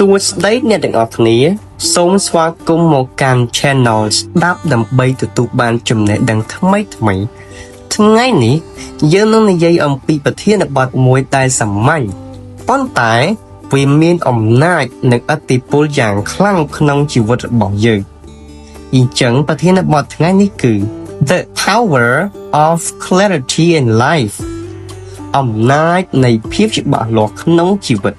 សួស្តីអ្នកទាំងអស់គ្នាសូមស្វាគមន៍មកកាន់ Channel ស្ដាប់ដើម្បីទទួលបានចំណេះដឹងថ្មីៗថ្ងៃនេះយើងនឹងនិយាយអំពីប្រធានបទមួយដែលសាមញ្ញប៉ុន្តែវាមានអំណាចនិងឥទ្ធិពលយ៉ាងខ្លាំងក្នុងជីវិតរបស់យើងអញ្ចឹងប្រធានបទថ្ងៃនេះគឺ The Power of Clarity in Life អំណាចនៃភាពច្បាស់លាស់ក្នុងជីវិត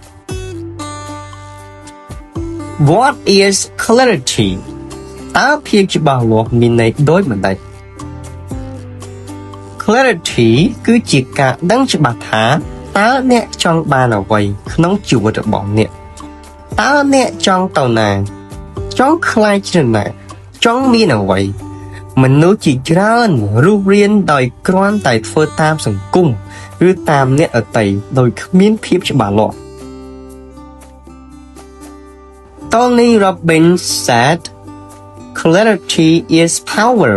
What is clarity? តើភាពច្បាស់លាស់មានន័យដូចម្តេច Clarity គឺជាការដឹងច្បាស់ថាតើអ្នកចង់បានអ្វីក្នុងជីវិតរបស់អ្នកតើអ្នកចង់ទៅណាចង់ខ្លាចទៅណាចង់មានអ្វីមនុស្សជាច្រើនរស់រានដោយគ្រាន់តែធ្វើតាមសង្គមឬតាមអ្នកដទៃដោយគ្មានភាពច្បាស់លាស់Tony Robbins said, "Clarity is power."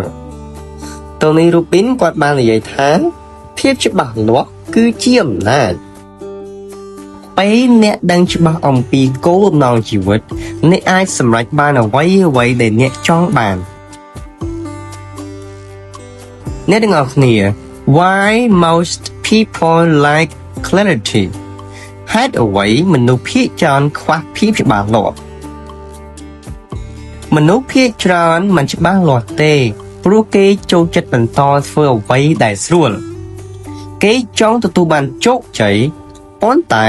Tony Robbins គាត់បាននិយាយថាភាពច្បាស់លាស់គឺជាអំណាចពេលអ្នកដឹងច្បាស់អំពីគោលបំណងជីវិតអ្នកអាចសម្រេចបានអ្វីដែលអ្នកចង់បានអ្នកទាំងអស់គ្នា Why most people like clarity ហេតុអ្វីមនុស្សភាគច្រើនខ្វះភាពច្បាស់លាស់មនុស្សភាគច្រើនមិនច្បាស់លាស់ទេព្រោះគេចូលចិត្តបន្តធ្វើអ្វីដែលស្រួលគេចង់ទទួលបានជោគជ័យប៉ុន្តែ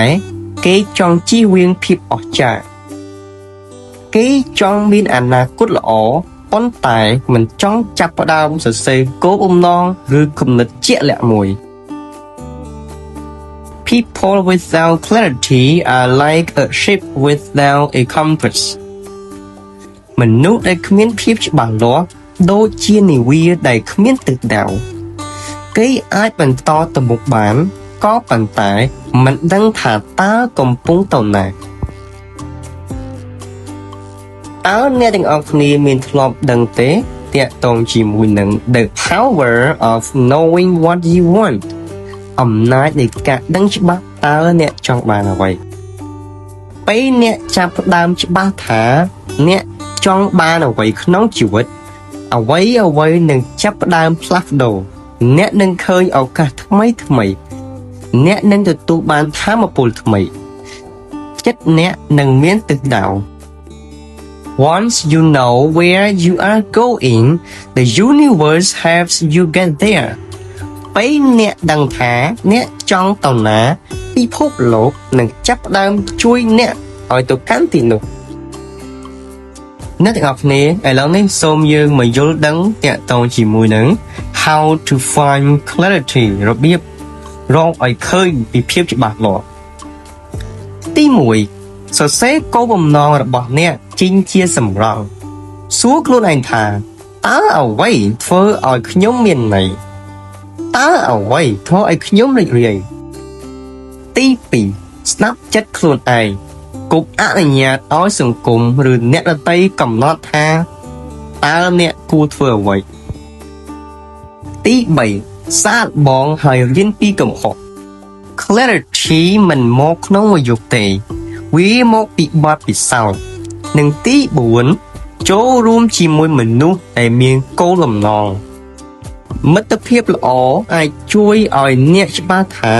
គេចង់ជៀសវាងភាពអស្ចារ្យគេចង់មានអនាគតល្អប៉ុន្តែមិនចង់ចាប់ផ្ដើមសរសេរគោលបំណងឬគំនិតជាក់លាក់មួយ People without clarity are like a ship without a compassមនុស្សដែលគ្មានភាពច្បាស់លាស់ដូចជានាវាដែលគ្មានទិសដៅគេអាចបន្តទៅមុខបានក៏ប៉ុន្តែមិនដឹងថាតើកំពុងទៅណាតើអ្នកទាំងអស់គ្នាមានធ្លាប់ដឹងទេទាក់ទងជាមួយនឹង The Power of Knowing What You Want អំណាចនៃការដឹងច្បាស់តើអ្នកចង់បានអ្វីពេលអ្នកចាប់ផ្ដើមច្បាស់ថាអ្នកចង់បានអ្វីក្នុងជីវិតអ្វីនឹងចាប់ផ្ដើមផ្លាស់ប្ដូរអ្នកនឹងឃើញឱកាសថ្មីអ្នកនឹងទទួលបានថាមពលថ្មីចិត្តអ្នកនឹងមានទិសដៅ Once you know where you are going the universe helps you get there ពេលអ្នកដឹងថាអ្នកចង់ទៅណាពិភពលោកនឹងចាប់ផ្ដើមជួយអ្នកឲ្យទៅកាន់ទីនោះអ្នកទាំងអស់គ្នាឥឡូវនេះសូមយើងមកយល់ដឹងតាក់ទងជាមួយនឹង How to find clarity របៀបរកឲ្យឃើញពីភាពច្បាស់លាស់ទី1សរសេរគោលបំណងរបស់អ្នកចេញជាសម្រងសួរខ្លួនឯងថាតើអ្វីធ្វើឲ្យខ្ញុំមានន័យតើអ្វីធ្វើឲ្យខ្ញុំរីករាយទី2ស្ដាប់ចិត្តខ្លួនឯងគប់អនុញ្ញាតឲ្យសង្គមឬអ្នកដទៃកំណត់ថាតើអ្នកគួរធ្វើអ្វីទី3សាកល្បងហើយរៀនពីកំហុស Clarity មិនមកក្នុងមួយយប់ទេវាមកពីបទពិសោធន៍និងទី4ចូលរួមជាមួយមនុស្សដែលមានគោលបំណងមិត្តភាពល្អអាចជួយឲ្យអ្នកច្បាស់ថា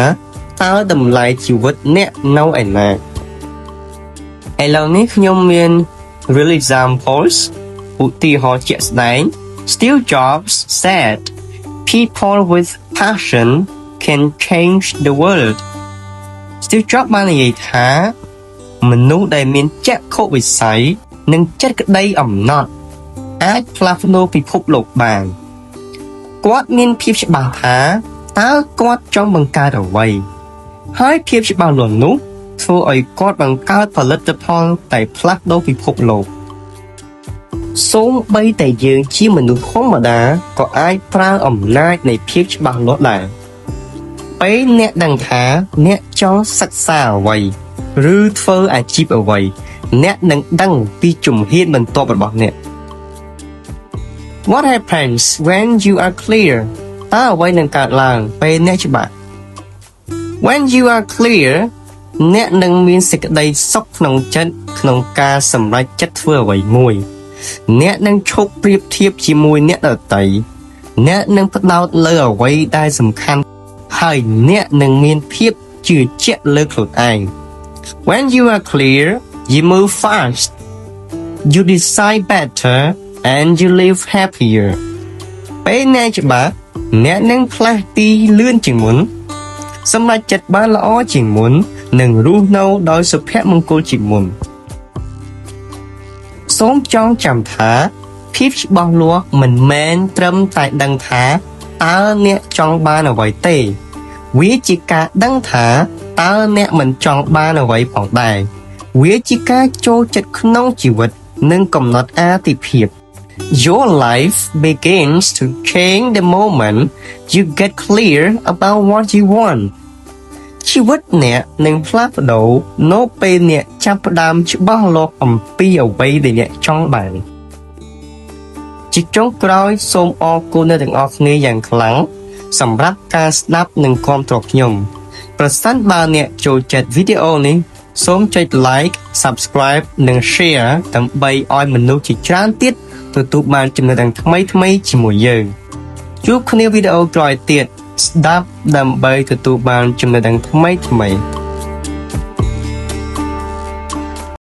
តើតម្លៃជីវិតអ្នកនៅឯណាឥឡូវនេះខ្ញុំមាន real examples ឧទាហរណ៍ជាក់ស្ដែង Steve Jobs said people with passion can change the world Steve Jobs បាននិយាយថាមនុស្សដែលមានចក្ខុវិស័យនិងចិត្តក្តីអំណត់អាចផ្លាស់ប្ដូរពិភពលោកបានគាត់មានភាពច្បាស់ថាតើគាត់ចង់បង្កើតអ្វីហើយភាពច្បាស់លាស់នោះធ្វើឲ្យគាត់បង្កើតផលិតផលតែផ្លាស់ប្ដូរពិភពលោកសូម្បីតែយើងជាមនុស្សធម្មតាក៏អាចប្រើអំណាចនៃភាពច្បាស់លាស់ដែរពេលអ្នកដឹងថាអ្នកចង់សិក្សាអ្វីឬធ្វើអាជីពអ្វីអ្នកនឹងដឹងពីជំហានបន្ទាប់របស់អ្នក What happens when you are clear តើអ្វីនឹងកើតឡើងពេលអ្នកច្បាស់ When you are clear អ្នកនឹងមានសេចក្តីសុខក្នុងចិត្តក្នុងការសម្រេចចិត្តធ្វើអ្វីមួយអ្នកនឹងឈប់ប្រៀបធៀបជាមួយអ្នកដទៃអ្នកនឹងផ្ដោតលើអ្វីដែលសំខាន់ហើយអ្នកនឹងមានភាពជឿជាក់លើខ្លួនឯង When you are clear you move fast you decide better and you live happier ពេលអ្នកច្បាស់អ្នកនឹងផ្លាស់ទីលឿនជាងមុនសម្រេចចិត្តបានល្អជាងមុននិងរស់នៅដោយសុភមង្គលជាងមុនសូមចងចាំថាភាពច្បាស់លាស់មិនមែនត្រឹមតែដឹងថាតើអ្នកចង់បានអ្វីទេវាជាការដឹងថាតើអ្នកមិនចង់បានអ្វីផងដែរវាជាការចូលចិត្តក្នុងជីវិតនិងកំណត់អាទិភាពYour life begins to change the moment you get clear about what you want. ជីវិតអ្នកនឹងផ្លាស់ប្ដូរនៅពេលអ្នកចាប់ផ្ដើមច្បាស់លាស់អំពីអ្វីដែលអ្នកចង់បានជាចុងក្រោយសូមអរគុណអ្នកទាំងអស់គ្នាយ៉ាងខ្លាំងសម្រាប់ការស្ដាប់និងគាំទ្រខ្ញុំប្រសិនបើអ្នកចូលចិត្តវីដេអូនេះសូមចុច like subscribe និង share ដើម្បីឲ្យមនុស្សជាច្រើនទៀតទទួលបានចំណេះដឹងថ្មីៗជាមួយយើងជួបគ្នាវីដេអូក្រោយទៀតស្ដាប់ដើម្បីទទួលបានចំណេះដឹងថ្មីៗ